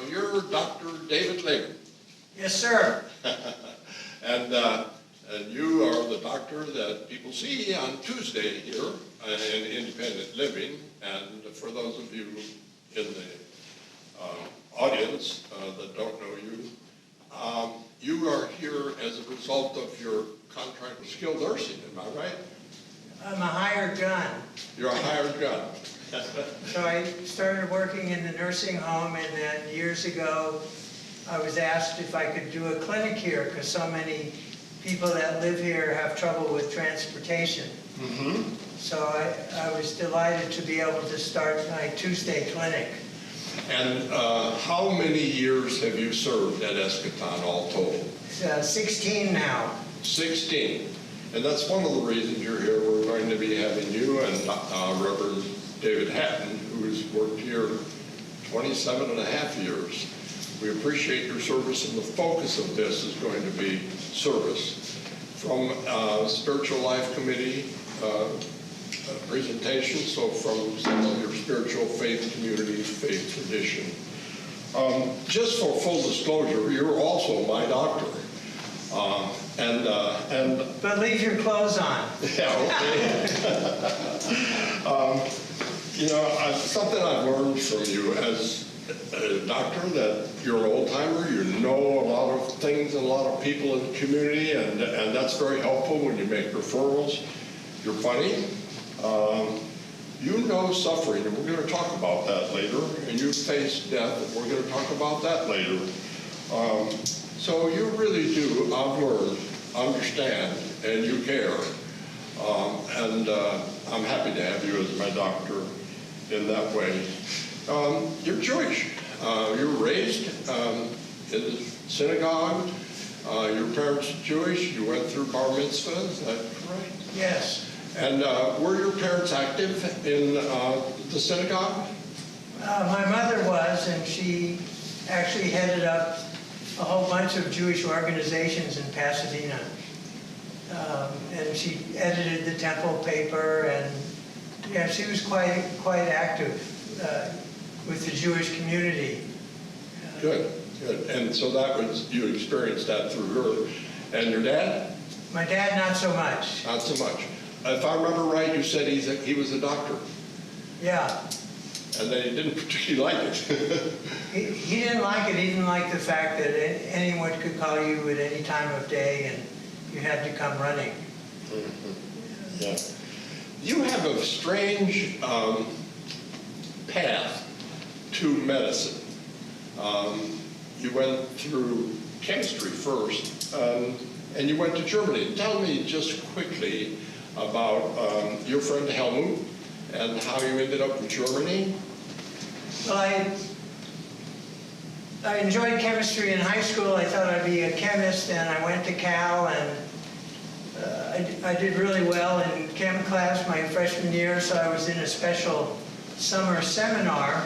you're Dr. David Lehman. Yes, sir. And you are the doctor that people see on Tuesday here in Independent Living. And for those of you in the audience that don't know you, you are here as a result of your contract with skilled nursing, am I right? I'm a hired gun. You're a hired gun. So I started working in the nursing home, and then years ago I was asked if I could do a clinic here because so many people that live here have trouble with transportation. Mm-hmm. So I was delighted to be able to start my Tuesday clinic. And how many years have you served at Eschaton all told? 16 now. 16. And that's one of the reasons you're here. We're going to be having you and Reverend David Hatton, who's worked here 27 and a half years. We appreciate your service, and the focus of this is going to be service. From Spiritual Life Committee presentation, so from some of your spiritual faith communities, faith tradition. Just for full disclosure, you're also my doctor. But leave your clothes on. Yeah, okay. You know, something I've learned from you as a doctor, that you're an old timer, you know a lot of things and a lot of people in the community, and that's very helpful when you make referrals. You're funny. You know suffering, and we're going to talk about that later, and you face death, and we're going to talk about that later. So you really do, I've learned, understand, and you care. I'm happy to have you as my doctor in that way. You're Jewish. You were raised in the synagogue. Your parents are Jewish. You went through bar mitzvah, is that correct? Yes. And were your parents active in the synagogue? My mother was, and she actually headed up a whole bunch of Jewish organizations in Pasadena. And she edited the temple paper, and yeah, she was quite active with the Jewish community. Good, good. And so that was, you experienced that through her. And your dad? My dad, not so much. Not so much. If I remember right, you said he was a doctor. Yeah. And then he didn't particularly like it. He didn't like it. He didn't like the fact that anyone could call you at any time of day and you had to come running. Mm-hmm. Yeah. You have a strange path to medicine. You went through chemistry first, and you went to Germany. Tell me just quickly about your friend Helmut and how you ended up in Germany. Well, I enjoyed chemistry in high school. I thought I'd be a chemist, and I went to Cal, and I did really well in chem class my freshman year, so I was in a special summer seminar.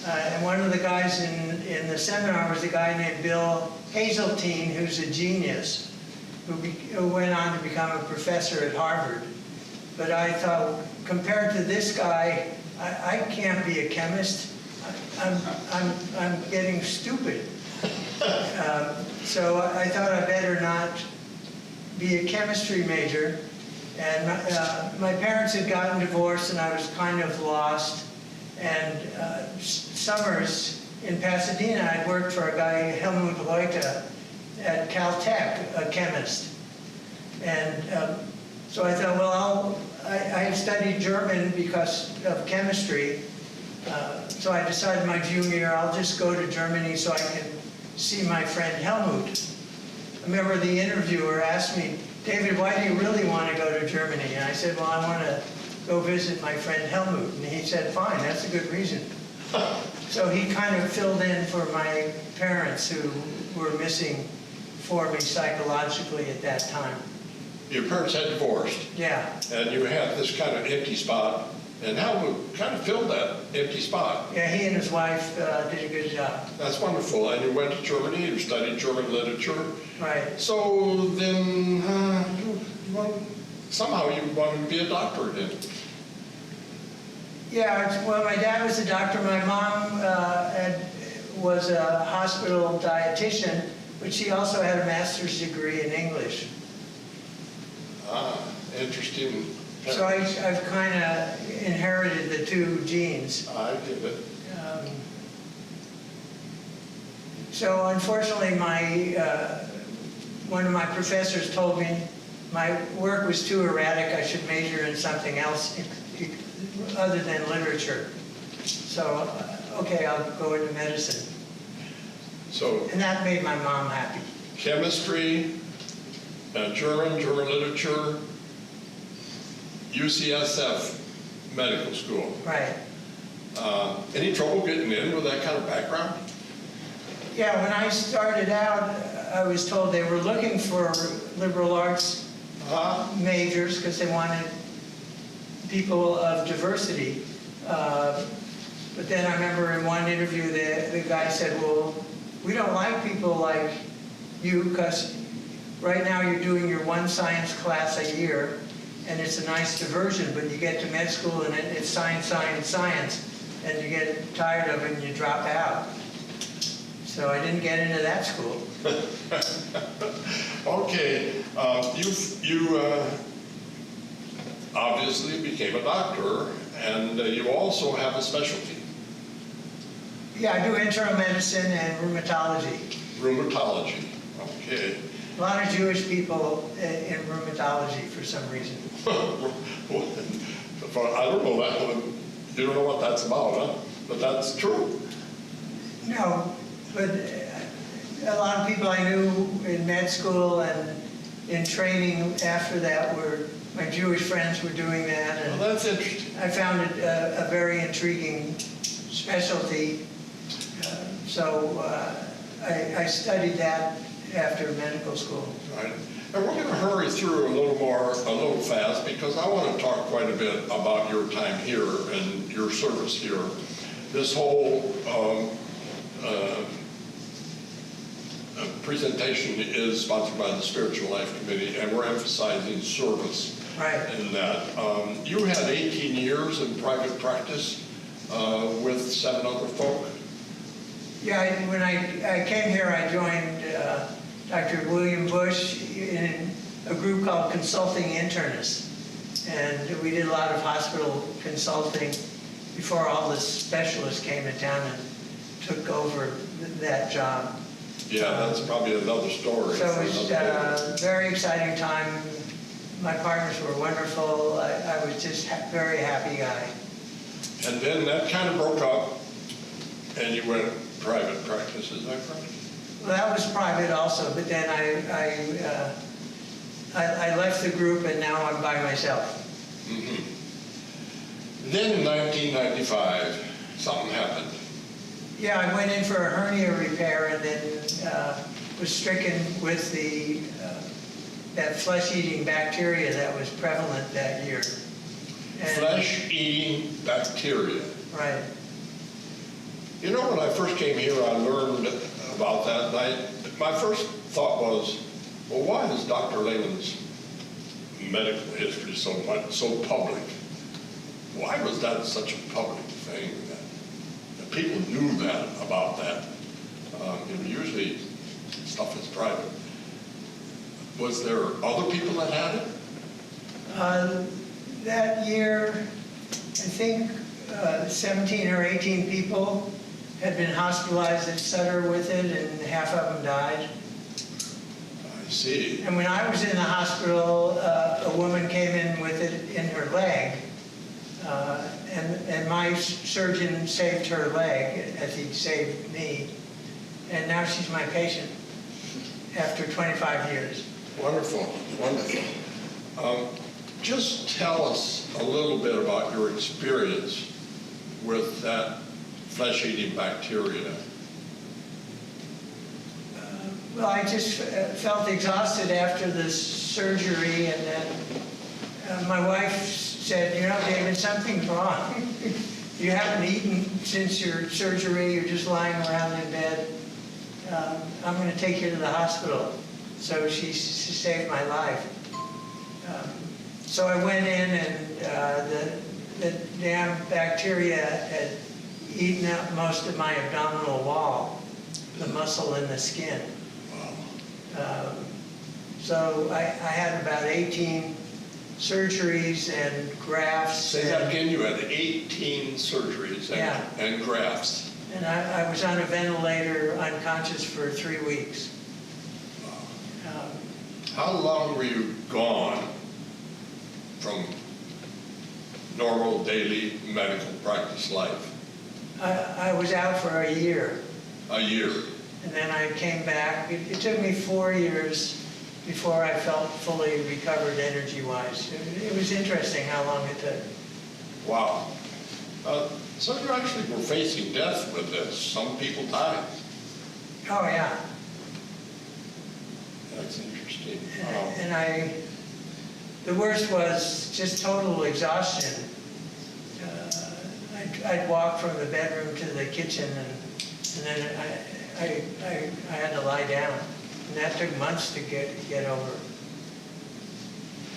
And one of the guys in the seminar was a guy named Bill Hazeltine, who's a genius, who went on to become a professor at Harvard. But I thought, compared to this guy, I can't be a chemist. I'm getting stupid. So I thought I better not be a chemistry major. And my parents had gotten divorced, and I was kind of lost. And summers in Pasadena, I'd worked for a guy, Helmut Leute, at Caltech, a chemist. And so I thought, well, I had studied German because of chemistry. So I decided my junior year, I'll just go to Germany so I can see my friend Helmut. I remember the interviewer asked me, David, why do you really want to go to Germany? And I said, well, I want to go visit my friend Helmut. And he said, fine, that's a good reason. So he kind of filled in for my parents who were missing for me psychologically at that time. Your parents had divorced. Yeah. And you had this kind of empty spot. And Helmut kind of filled that empty spot. Yeah, he and his wife did a good job. That's wonderful. And you went to Germany, you studied German literature. Right. So then somehow you wanted to be a doctor then. Yeah, well, my dad was a doctor. My mom was a hospital dietitian, but she also had a master's degree in English. Ah, interesting. So I've kind of inherited the two genes. I get it. So unfortunately, one of my professors told me my work was too erratic. I should major in something else other than literature. So, okay, I'll go into medicine. So, And that made my mom happy. chemistry, German literature, UCSF medical school. Right. Any trouble getting in with that kind of background? Yeah, when I started out, I was told they were looking for liberal arts majors because they wanted people of diversity. But then I remember in one interview, the guy said, well, we don't like people like you because right now you're doing your one science class a year and it's a nice diversion, but you get to med school and it's science, and you get tired of it and you drop out. So I didn't get into that school. Okay, you obviously became a doctor, and you also have a specialty. Yeah, I do internal medicine and rheumatology. Rheumatology, okay. A lot of Jewish people in rheumatology for some reason. I don't know that one. You don't know what that's about, huh? But that's true. No, but a lot of people I knew in med school and in training after that my Jewish friends were doing that. And Well, that's interesting. I found it a very intriguing specialty. I studied that after medical school. Right. And we're going to hurry through a little fast, because I want to talk quite a bit about your time here and your service here. This whole presentation is sponsored by the Spiritual Life Committee, and we're emphasizing service. Right. In that. You had 18 years in private practice with 7 other folk. Yeah, when I came here, I joined Dr. William Bush in a group called Consulting Internists. And we did a lot of hospital consulting before all the specialists came to town and took over that job. Yeah, that's probably another story. So it was a very exciting time. My partners were wonderful. I was just very happy guy. And then that kind of broke up, and you went private practice, is that correct? Well, that was private also, but then I left the group and now I'm by myself. Mm-hmm. Then in 1995, something happened. Yeah, I went in for a hernia repair and then was stricken with that flesh-eating bacteria that was prevalent that year. Flesh-eating bacteria. Right. You know, when I first came here, I learned about that, and my first thought was, well, why is Dr. Lehman's medical history so public? Why was that such a public thing that people knew that about that? Usually stuff is private. Was there other people that had it? That year, I think 17 or 18 people had been hospitalized at Sutter with it, and half of them died. I see. And when I was in the hospital, a woman came in with it in her leg, and my surgeon saved her leg as he saved me, and now she's my patient after 25 years. Wonderful, wonderful. Just tell us a little bit about your experience with that flesh-eating bacteria. Well, I just felt exhausted after the surgery, and then my wife said, you know, David, something's wrong. You haven't eaten since your surgery, you're just lying around in bed. I'm going to take you to the hospital. So she saved my life. So I went in, and the damn bacteria had eaten out most of my abdominal wall, the muscle in the skin. So I had about 18 surgeries and grafts. Say that again, you had 18 surgeries and grafts. And I was on a ventilator, unconscious for 3 weeks. How long were you gone from normal daily medical practice life? I was out for a year. A year. And then I came back. It took me 4 years before I felt fully recovered energy-wise. It was interesting how long it took. Wow. So you actually were facing death with this. Some people died. Oh, yeah. That's interesting. And the worst was just total exhaustion. I'd walk from the bedroom to the kitchen, and then I had to lie down. And that took months to get over.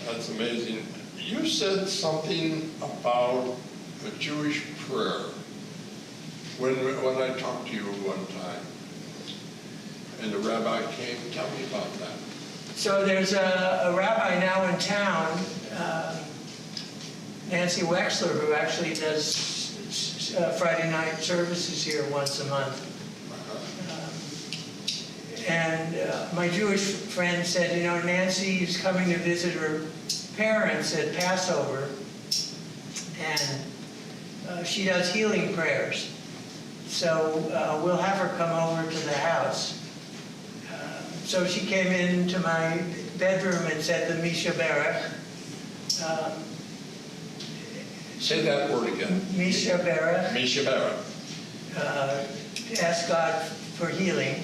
That's amazing. You said something about a Jewish prayer when I talked to you one time, and the rabbi came. Tell me about that. So there's a rabbi now in town, Nancy Wexler, who actually does Friday night services here once a month. And my Jewish friend said, you know, Nancy is coming to visit her parents at Passover, and she does healing prayers. So we'll have her come over to the house. So she came into my bedroom and said the Misha Barak. Say that word again. Misha Barak. Misha Barak. Ask God for healing.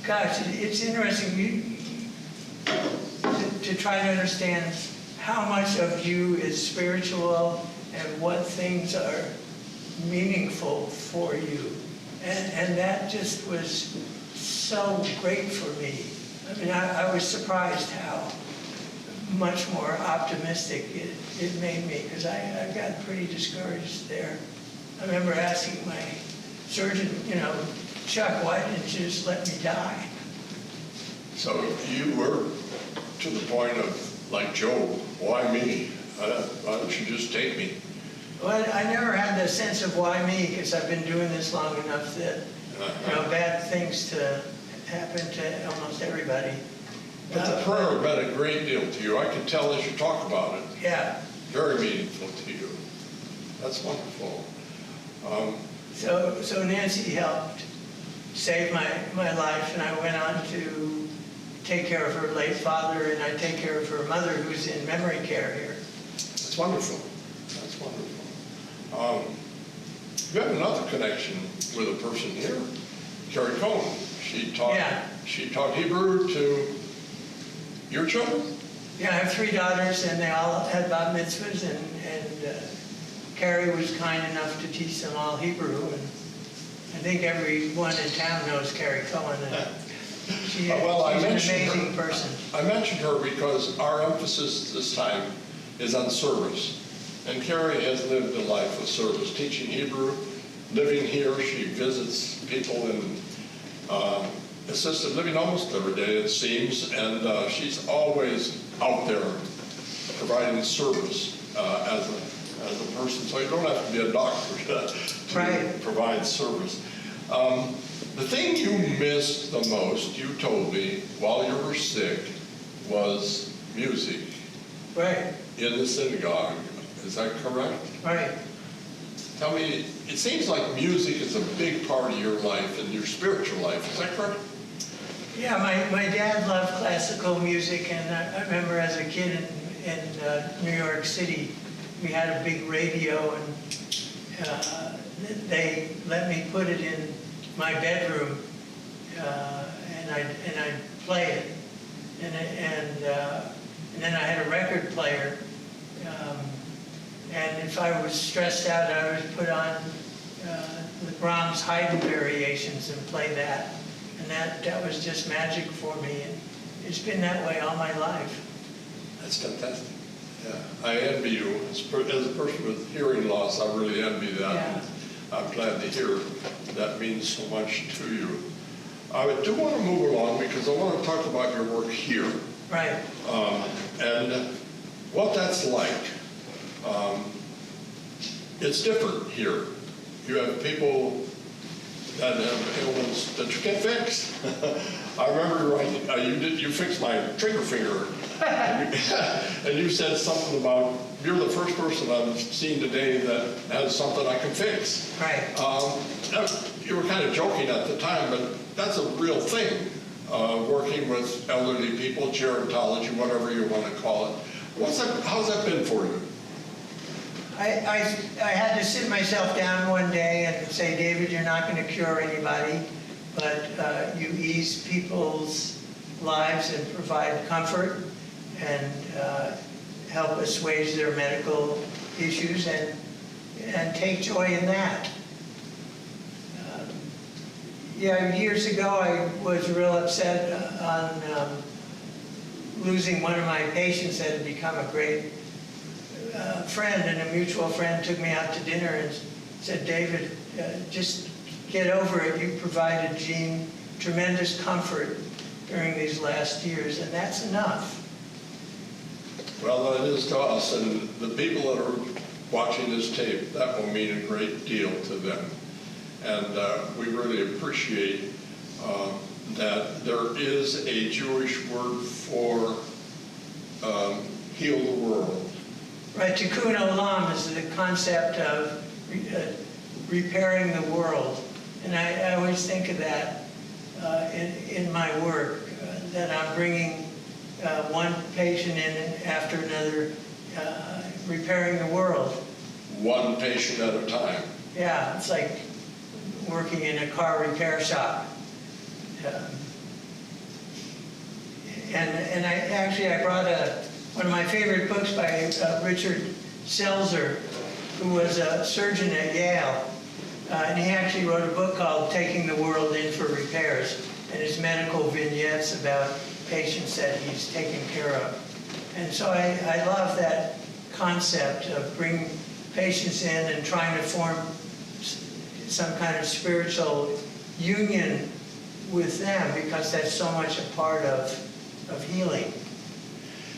Gosh, it's interesting to try to understand how much of you is spiritual and what things are meaningful for you. And that just was so great for me. I mean, I was surprised how much more optimistic it made me, because I got pretty discouraged there. I remember asking my surgeon, you know, Chuck, why didn't you just let me die? So you were to the point of, like Job, why me? Why don't you just take me? Well, I never had the sense of why me, because I've been doing this long enough that, you know, bad things to happen to almost everybody. But the prayer meant a great deal to you. I can tell as you talk about it. Yeah. Very meaningful to you. That's wonderful. So Nancy helped save my life, and I went on to take care of her late father, and I take care of her mother, who's in memory care here. That's wonderful. That's wonderful. You have another connection with a person here, Carrie Cohen. She taught Hebrew to your children? Yeah, I have 3 daughters, and they all had bat mitzvahs, and Carrie was kind enough to teach them all Hebrew, and I think everyone in town knows Carrie Cohen. She's an amazing person. I mentioned her because our emphasis this time is on service. And Carrie has lived a life of service, teaching Hebrew, living here. She visits people in assisted living almost every day, it seems, and she's always out there providing service as a person. So you don't have to be a doctor to provide service. The thing you missed the most, you told me, while you were sick, was music. Right. In the synagogue. Is that correct? Right. Tell me, it seems like music is a big part of your life and your spiritual life. Is that correct? Yeah, my dad loved classical music, and I remember as a kid in New York City, we had a big radio, and they let me put it in my bedroom, and I'd play it, and then I had a record player, and if I was stressed out, I would put on the Brahms Haydn variations and play that, and that was just magic for me, and it's been that way all my life. That's fantastic. Yeah, I envy you. As a person with hearing loss, I really envy that. Yeah. I'm glad to hear that means so much to you. I do want to move along because I want to talk about your work here. Right. And what that's like. It's different here. You have people that have ailments that you can't fix. I remember you fixed my trigger finger. And you said something about, you're the first person I've seen today that has something I can fix. Right. You were kind of joking at the time, but that's a real thing, working with elderly people, gerontology, whatever you want to call it. How's that been for you? I had to sit myself down one day and say, David, you're not going to cure anybody, but you ease people's lives and provide comfort and help assuage their medical issues and take joy in that. Years ago I was real upset on losing one of my patients that had become a great friend, and a mutual friend took me out to dinner and said, David, just get over it. You provided Jean tremendous comfort during these last years, and that's enough. Well, it is to us, and the people that are watching this tape, that will mean a great deal to them. And we really appreciate that there is a Jewish word for heal the world. Right, tikkun olam is the concept of repairing the world. And I always think of that in my work, that I'm bringing one patient in after another, repairing the world. One patient at a time. Yeah, it's like working in a car repair shop. And I brought one of my favorite books by Richard Selzer, who was a surgeon at Yale. And he actually wrote a book called Taking the World In for Repairs, and his medical vignettes about patients that he's taking care of. And so I love that concept of bringing patients in and trying to form some kind of spiritual union with them, because that's so much a part of healing.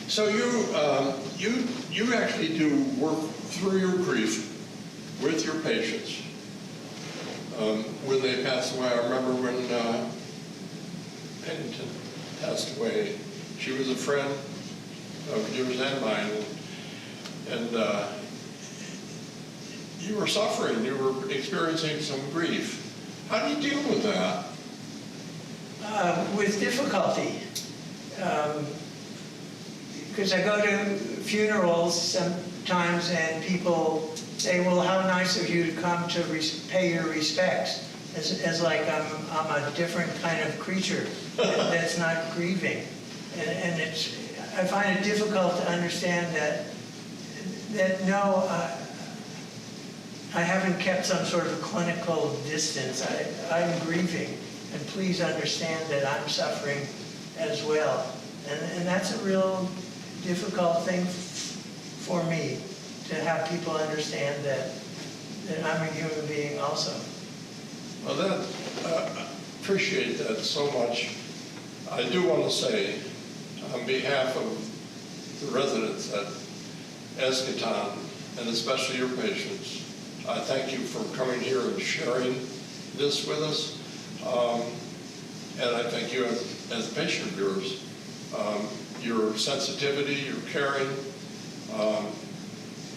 So you actually do work through your grief with your patients when they pass away. I remember when Pennington passed away. She was a friend of yours and mine, and you were suffering. You were experiencing some grief. How do you deal with that? With difficulty. Because I go to funerals sometimes and people say, well, how nice of you to come to pay your respects, as like I'm a different kind of creature that's not grieving. And I find it difficult to understand that no, I haven't kept some sort of clinical distance. I'm grieving, and please understand that I'm suffering as well. And that's a real difficult thing for me, to have people understand that I'm a human being also. Well, I appreciate that so much. I do want to say, on behalf of the residents at Eschaton, and especially your patients, I thank you for coming here and sharing this with us. And I thank you as a patient of yours. Your sensitivity, your caring,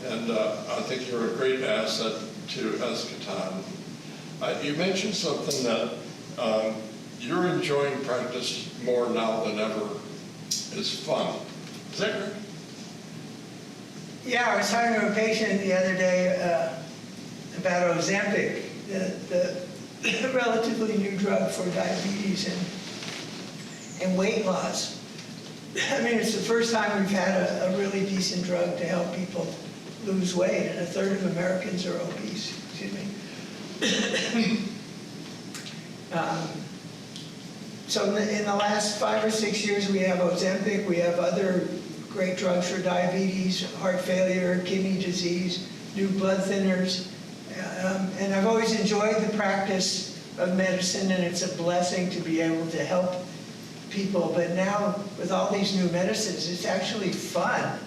and I think you're a great asset to Eschaton. You mentioned something that you're enjoying practice more now than ever. It's fun. Is that right? Yeah, I was talking to a patient the other day about Ozempic, the relatively new drug for diabetes and weight loss. I mean, it's the first time we've had a really decent drug to help people lose weight, and a third of Americans are obese. Excuse me. So in the last 5 or 6 years, we have Ozempic, we have other great drugs for diabetes, heart failure, kidney disease, new blood thinners. And I've always enjoyed the practice of medicine, and it's a blessing to be able to help people. But now, with all these new medicines, it's actually fun,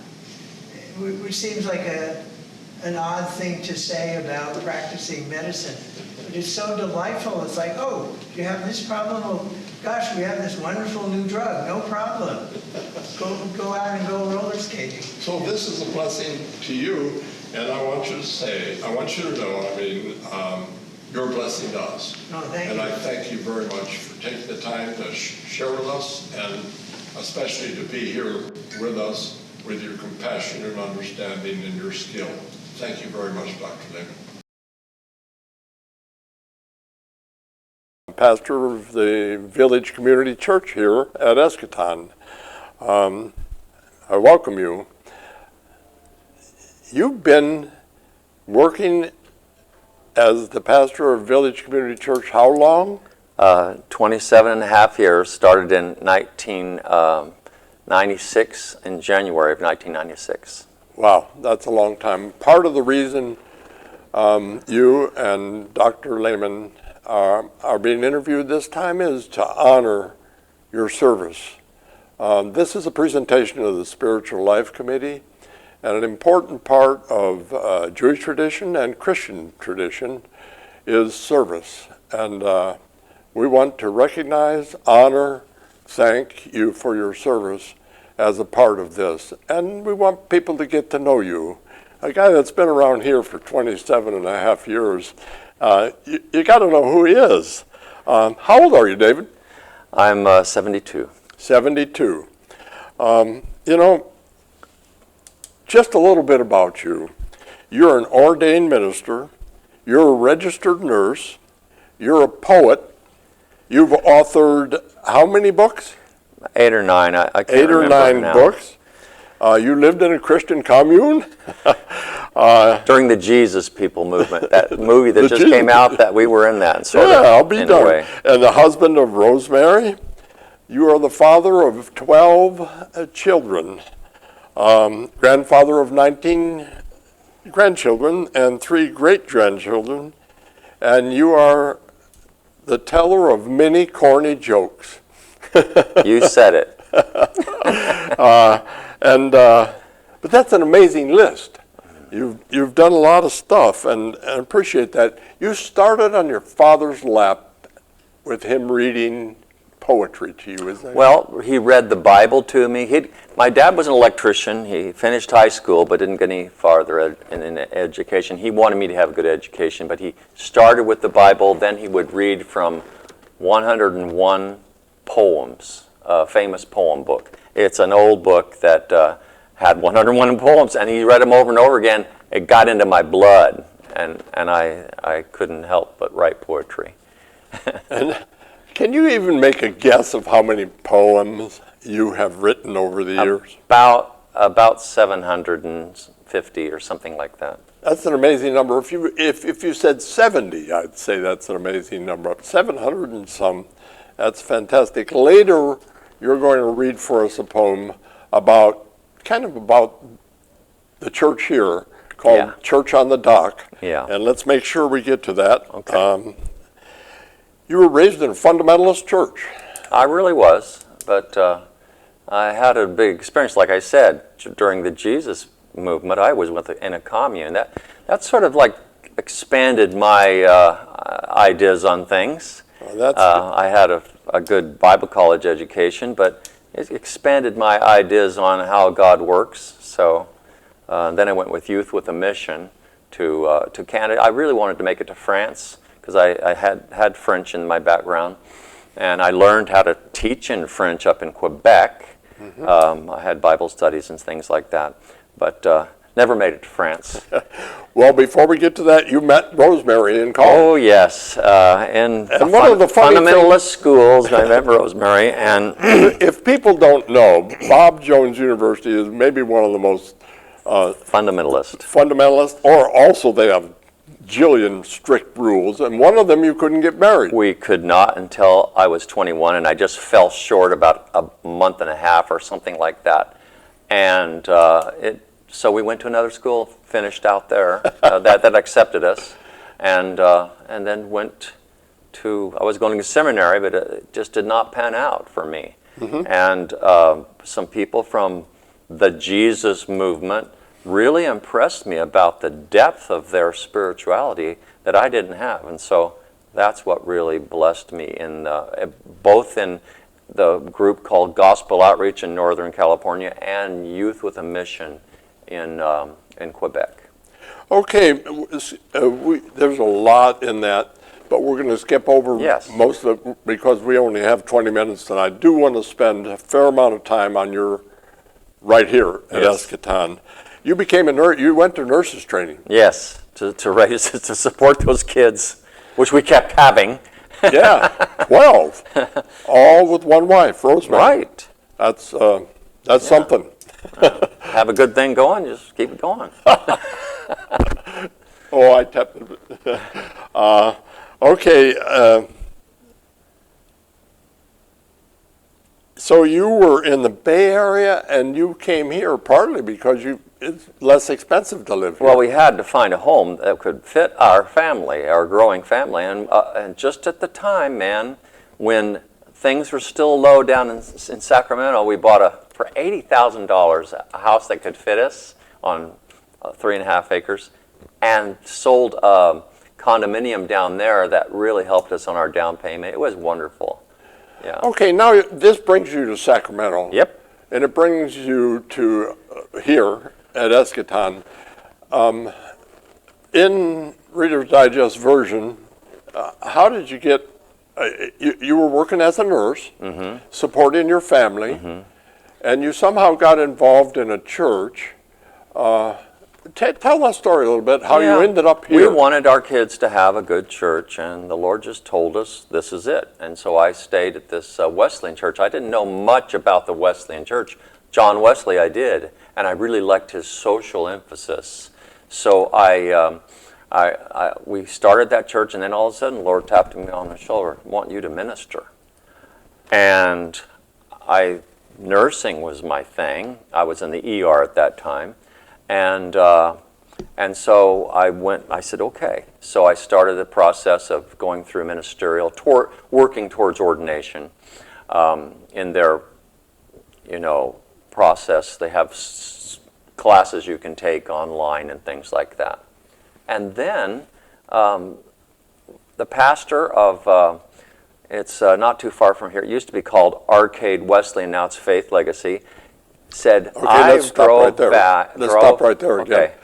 which seems like an odd thing to say about practicing medicine. But it's so delightful. It's like, oh, you have this problem? Well, gosh, we have this wonderful new drug. No problem. Go out and go roller skating. So this is a blessing to you, and I want you to know, I mean, you're a blessing to us. Oh, thank and you. I thank you very much for taking the time to share with us, and especially to be here with us with your compassion and understanding and your skill. Thank you very much, Dr. Lehman. Pastor of the Village Community Church here at Eschaton. I welcome you. You've been working as the pastor of Village Community Church how long? 27 and a half years, started in 1996, in January of 1996. Wow, that's a long time. Part of the reason you and Dr. Lehman are being interviewed this time is to honor your service. This is a presentation of the Spiritual Life Committee, and an important part of Jewish tradition and Christian tradition is service. And we want to recognize, honor, thank you for your service as a part of this. And we want people to get to know you. A guy that's been around here for 27 and a half years, you got to know who he is. How old are you, David? I'm 72. 72. You know, just a little bit about you. You're an ordained minister. You're a registered nurse. You're a poet. You've authored how many books? 8 or 9. I can't 8 or remember 9 now. books. You lived in a Christian commune. During the Jesus People movement, that movie that just Jesus came out, that we were in that. Sort Yeah, of, I'll be in a darned. way. And the husband of Rosemary. You are the father of 12 children, grandfather of 19 grandchildren and 3 great-grandchildren, and you are the teller of many corny jokes. You said it. But that's an amazing list. You've done a lot of stuff, and appreciate that. You started on your father's lap with him reading poetry to you, isn't it? Well, he read the Bible to me. My dad was an electrician. He finished high school but didn't get any farther in education. He wanted me to have a good education, but he started with the Bible. Then he would read from 101 poems, a famous poem book. It's an old book that had 101 poems, and he read them over and over again. It got into my blood, and I couldn't help but write poetry. And can you even make a guess of how many poems you have written over the years? About 750 or something like that. That's an amazing number. If you said 70, I'd say that's an amazing number. 700 and some, that's fantastic. Later, you're going to read for us a poem about the church here called Church on the Dock. Yeah. And let's make sure we get to that. Okay. You were raised in a fundamentalist church. I really was, but I had a big experience. Like I said, during the Jesus movement, I was in a commune. That sort of like expanded my ideas on things. Well, I had a good Bible college education, but it expanded my ideas on how God works. So then I went with Youth with a Mission to Canada. I really wanted to make it to France, because I had French in my background, and I learned how to teach in French up in Quebec. Mm-hmm. I had Bible studies and things like that, but never made it to France. Well, before we get to that, you met Rosemary in college. Oh, yes. In one of the funny fundamentalist schools, I met Rosemary. And if people don't know, Bob Jones University is maybe one of the most fundamentalist, or also they have jillion strict rules, and one of them you couldn't get married. We could not until I was 21, and I just fell short about a month and a half or something like that. And so we went to another school, finished out there that accepted us, and then went to, I was going to seminary, but it just did not pan out for me. And some people from the Jesus movement really impressed me about the depth of their spirituality that I didn't have. And so that's what really blessed me, both in the group called Gospel Outreach in Northern California and Youth with a Mission in Quebec. Okay, there's a lot in that, but we're going to skip over most of it because we only have 20 minutes, and I do want to spend a fair amount of time on your right here at Eschaton. You became a nurse. You went to nurses training. Yes, to raise to support those kids, which we kept having. Yeah, 12, all with one wife, Rosemary. Right. That's something. Have a good thing going, just keep it going. Oh, I tapped it. Okay. So you were in the Bay Area, and you came here partly because it's less expensive to live here. Well, we had to find a home that could fit our family, our growing family, and just at the time, man, when things were still low down in Sacramento, we bought for $80,000 a house that could fit us on 3.5 acres, and sold a condominium down there that really helped us on our down payment. It was wonderful. Yeah. Okay, now this brings you to Sacramento. Yep. And it brings you to here at Eschaton. In Reader's Digest version, how did you get, you were working as a nurse, supporting your family, and you somehow got involved in a church. Tell that story a little bit, how you ended up here. We wanted our kids to have a good church, and the Lord just told us this is it. And so I stayed at this Wesleyan church. I didn't know much about the Wesleyan church. John Wesley I did, and I really liked his social emphasis. So we started that church, and then all of a sudden the Lord tapped me on the shoulder, I want you to minister. And nursing was my thing. I was in the ER at that time. And so I said, okay. So I started the process of going through ministerial, working towards ordination. In their, process, they have classes you can take online and things like that. And then the pastor of, it's not too far from here, it used to be called Arcade Wesleyan, now it's Faith Legacy, said, let's stop right there. Let's stop right there again. Okay.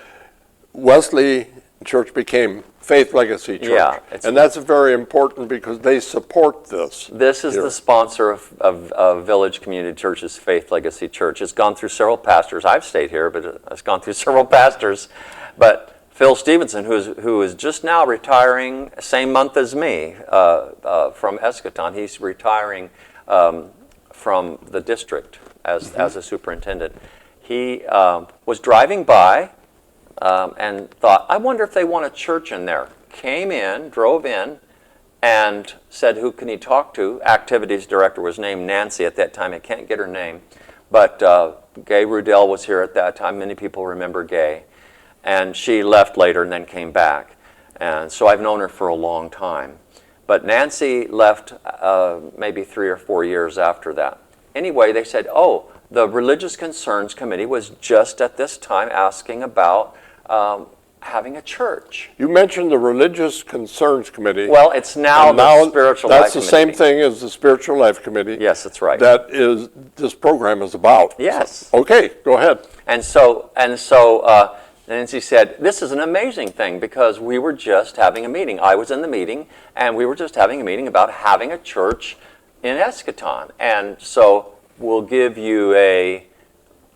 Wesley Church became Faith Legacy Church. Yeah, and that's very important because they support this. This is the sponsor of Village Community Church's Faith Legacy Church. It's gone through several pastors. I've stayed here, but it's gone through several pastors. But Phil Stevenson, who is just now retiring, same month as me, from Eschaton, he's retiring from the district as a superintendent. He was driving by and thought, I wonder if they want a church in there. Came in, drove in, and said, who can he talk to? Activities director was named Nancy at that time. I can't get her name. But Gay Rudell was here at that time. Many people remember Gay. And she left later and then came back. And so I've known her for a long time. But Nancy left maybe 3 or 4 years after that. Anyway, they said, oh, the Religious Concerns Committee was just at this time asking about having a church. You mentioned the Religious Concerns Committee. Well, it's now the Spiritual Life Committee. That's the same thing as the Spiritual Life Committee. Yes, that's right. That is, this program is about. Yes. So, okay, go ahead. And so Nancy said, this is an amazing thing because we were just having a meeting. I was in the meeting, and we were just having a meeting about having a church in Eschaton. And so we'll give you maybe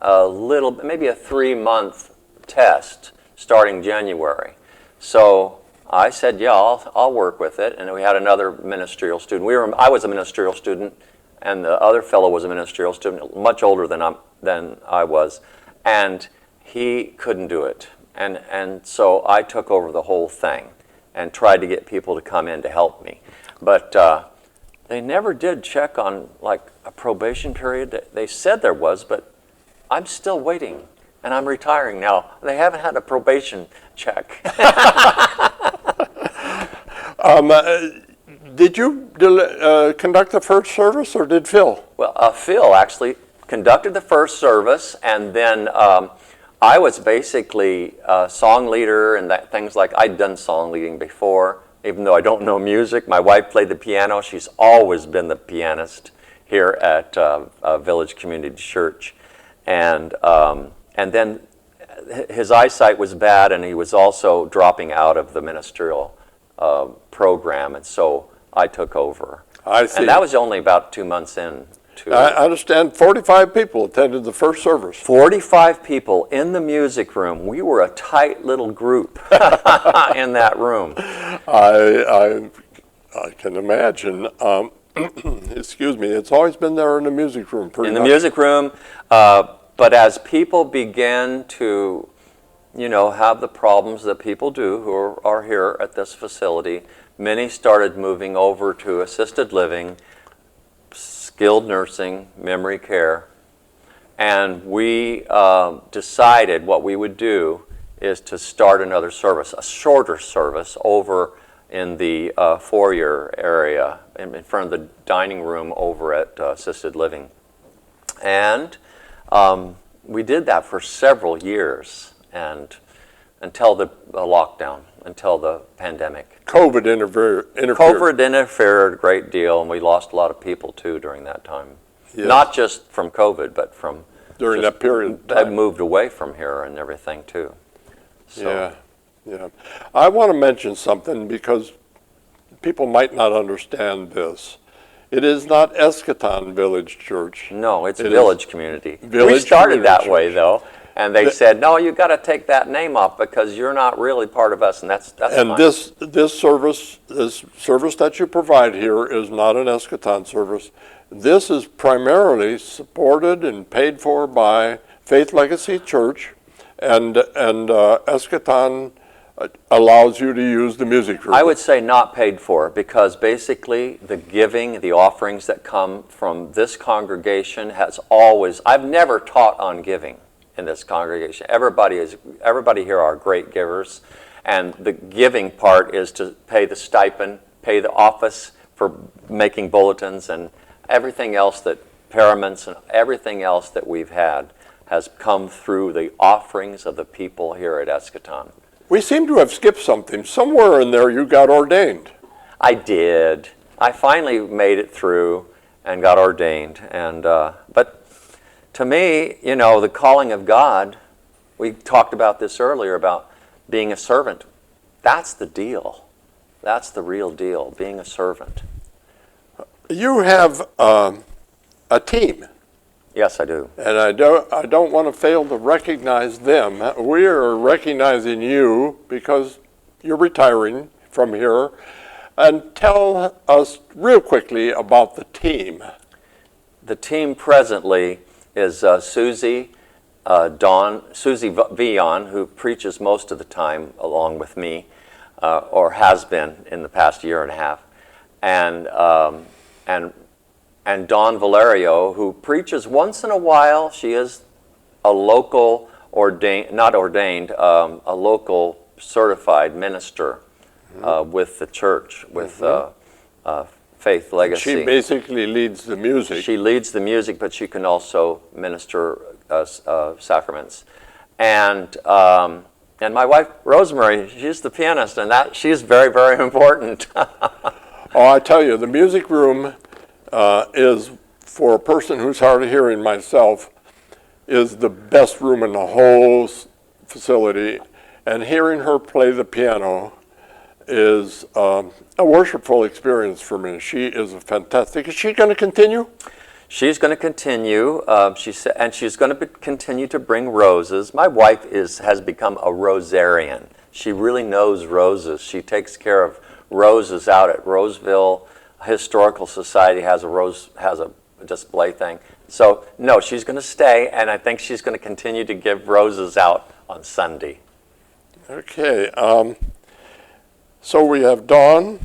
a 3-month test starting January. So I said, yeah, I'll work with it. And we had another ministerial student. I was a ministerial student, and the other fellow was a ministerial student, much older than I was. And he couldn't do it. And so I took over the whole thing and tried to get people to come in to help me. But they never did check on like a probation period. They said there was, but I'm still waiting, and I'm retiring now. They haven't had a probation check. Did you conduct the first service, or did Phil? Well, Phil actually conducted the first service, and then I was basically a song leader and things like I'd done song leading before, even though I don't know music. My wife played the piano. She's always been the pianist here at Village Community Church, and then his eyesight was bad, and he was also dropping out of the ministerial program, and so I took over. I see. And that was only about 2 months in. I understand 45 people attended the first service. 45 people in the music room. We were a tight little group in that room. I can imagine. Excuse me. It's always been there in the music room. In the music room, but as people began to, have the problems that people do who are here at this facility, many started moving over to assisted living, skilled nursing, memory care, and we decided what we would do is to start another service, a shorter service over in the foyer area in front of the dining room over at assisted living. And we did that for several years, and until the lockdown, until the pandemic. COVID interfered. COVID interfered a great deal, and we lost a lot of people too during that time. Yes. Not just from COVID, but from During that period of They time. moved away from here and everything too. So, Yeah. I want to mention something because people might not understand this. It is not Eschaton Village Church. No, it's It is Village Community. We Village started Community that way Church. though, and they said, no, you got to take that name off because you're not really part of us, and that's And fine. this service that you provide here is not an Eschaton service. This is primarily supported and paid for by Faith Legacy Church, and Eschaton allows you to use the music room. I would say not paid for, because basically the giving, the offerings that come from this congregation has always, I've never taught on giving in this congregation. Everybody here are great givers, and the giving part is to pay the stipend, pay the office for making bulletins, and everything else that paraments and everything else that we've had has come through the offerings of the people here at Eschaton. We seem to have skipped something. Somewhere in there you got ordained. I did. I finally made it through and got ordained. And but to me, the calling of God, we talked about this earlier about being a servant. That's the deal. That's the real deal, being a servant. You have a team. Yes, I do. And I don't want to fail to recognize them. We are recognizing you because you're retiring from here. And tell us real quickly about the team. The team presently is Susie Vion, who preaches most of the time along with me, or has been in the past year and a half, and Dawn Valerio, who preaches once in a while. She is a local a local certified minister with the church, with Faith Legacy. She basically leads the music. She leads the music, but she can also minister sacraments. And my wife, Rosemary, she's the pianist, and she's very, very important. Oh, I tell you, the music room is, for a person who's hard of hearing, myself, is the best room in the whole facility. And hearing her play the piano is a worshipful experience for me. She is fantastic. Is she going to continue? She's going to continue. She said, and she's going to continue to bring roses. My wife has become a rosarian. She really knows roses. She takes care of roses out at Roseville Historical Society. Has a display thing. So no, she's going to stay, and I think she's going to continue to give roses out on Sunday. Okay. So we have Dawn,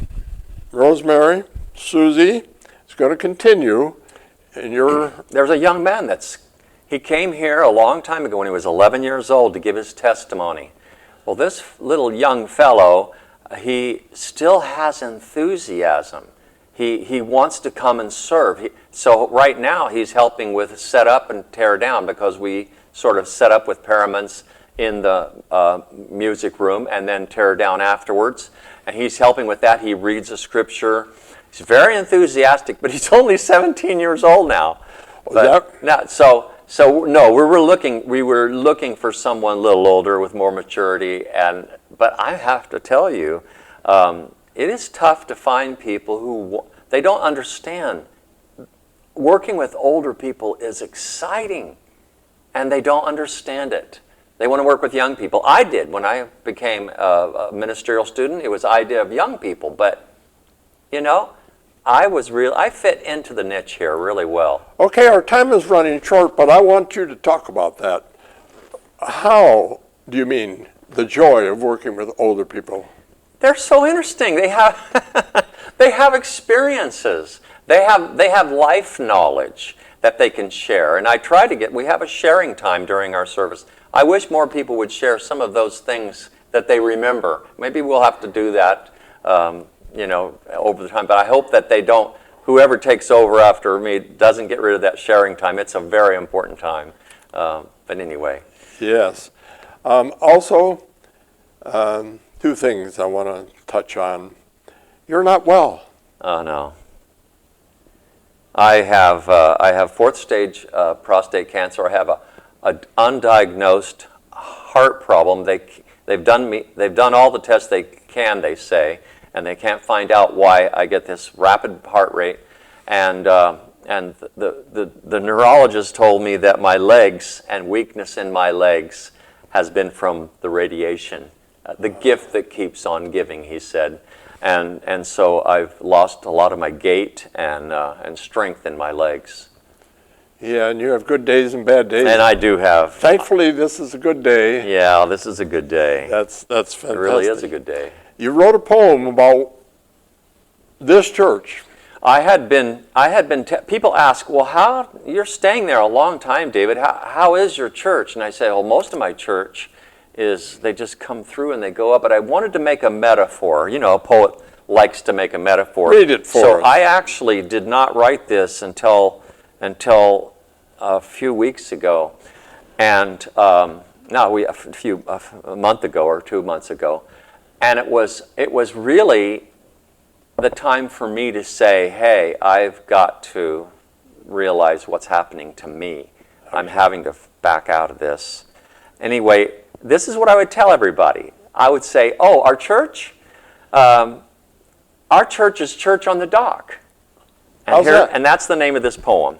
Rosemary, Susie. It's going to continue, and you're. There's a young man that's He came here a long time ago when he was 11 years old to give his testimony. Well, this little young fellow, he still has enthusiasm. He wants to come and serve. So right now he's helping with set up and tear down, because we sort of set up with paraments in the music room and then tear down afterwards. And he's helping with that. He reads the scripture. He's very enthusiastic, but he's only 17 years old now. No, we were looking for someone a little older with more maturity, but I have to tell you, it is tough to find people who they don't understand. Working with older people is exciting, and they don't understand it. They want to work with young people. I did when I became a ministerial student. It was the idea of young people, but you know, I fit into the niche here really well. Okay, our time is running short, but I want you to talk about that. How do you mean the joy of working with older people? They're so interesting. They have they have experiences. They have life knowledge that they can share. And I try to we have a sharing time during our service. I wish more people would share some of those things that they remember. Maybe we'll have to do that over the time. But I hope that whoever takes over after me doesn't get rid of that sharing time. It's a very important time. But anyway. Yes. Also, two things I want to touch on. You're not well. Oh, no. I have fourth stage prostate cancer. I have an undiagnosed heart problem. They've done all the tests they can, they say, and they can't find out why I get this rapid heart rate. And the neurologist told me that my legs and weakness in my legs has been from the radiation, the gift that keeps on giving, he said. And so I've lost a lot of my gait and strength in my legs. Yeah, and you have good days and bad days. And I do have. Thankfully, this is a good day. Yeah, this is a good day. That's fantastic. It really is a good day. You wrote a poem about this church. People ask, well, you're staying there a long time, David. How is your church? And I say, well, most of my church is they just come through and they go up. But I wanted to make a metaphor. You know, a poet likes to make a metaphor. Read it for us. So I actually did not write this until a few weeks ago, and a month ago or 2 months ago, and it was really the time for me to say, hey, I've got to realize what's happening to me. I'm having to back out of this. Anyway, this is what I would tell everybody. I would say, oh, our church is Church on the Dock. And that's the name of this poem.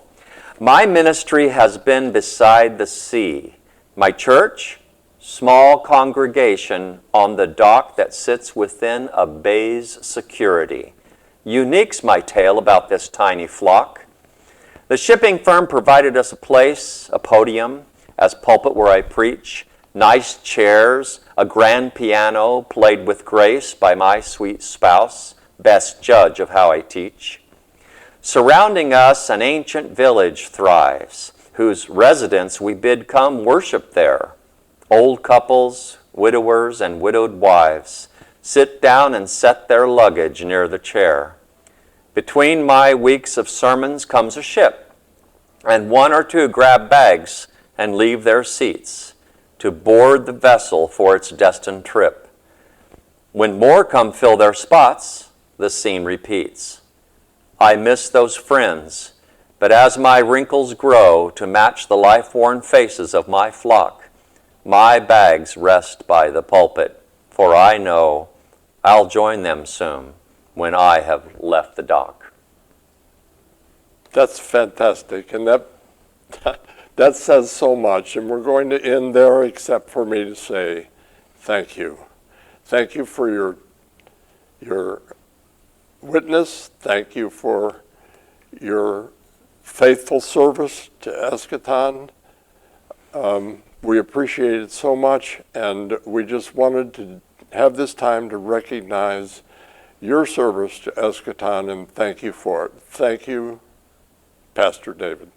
My ministry has been beside the sea. My church, small congregation on the dock that sits within a bay's security. Unique's my tale about this tiny flock. The shipping firm provided us a place, a podium, as pulpit where I preach, nice chairs, a grand piano played with grace by my sweet spouse, best judge of how I teach. Surrounding us, an ancient village thrives, whose residents we bid come worship there. Old couples, widowers, and widowed wives sit down and set their luggage near the chair. Between my weeks of sermons comes a ship, and one or two grab bags and leave their seats to board the vessel for its destined trip. When more come fill their spots, the scene repeats. I miss those friends, but as my wrinkles grow to match the life-worn faces of my flock, my bags rest by the pulpit, for I know I'll join them soon when I have left the dock. That's fantastic, and that says so much, and we're going to end there except for me to say thank you. Thank you for your witness. Thank you for your faithful service to Eschaton. We appreciate it so much, and we just wanted to have this time to recognize your service to Eschaton and thank you for it. Thank you, Pastor David.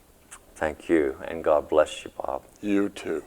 Thank you, and God bless you, Bob. You too.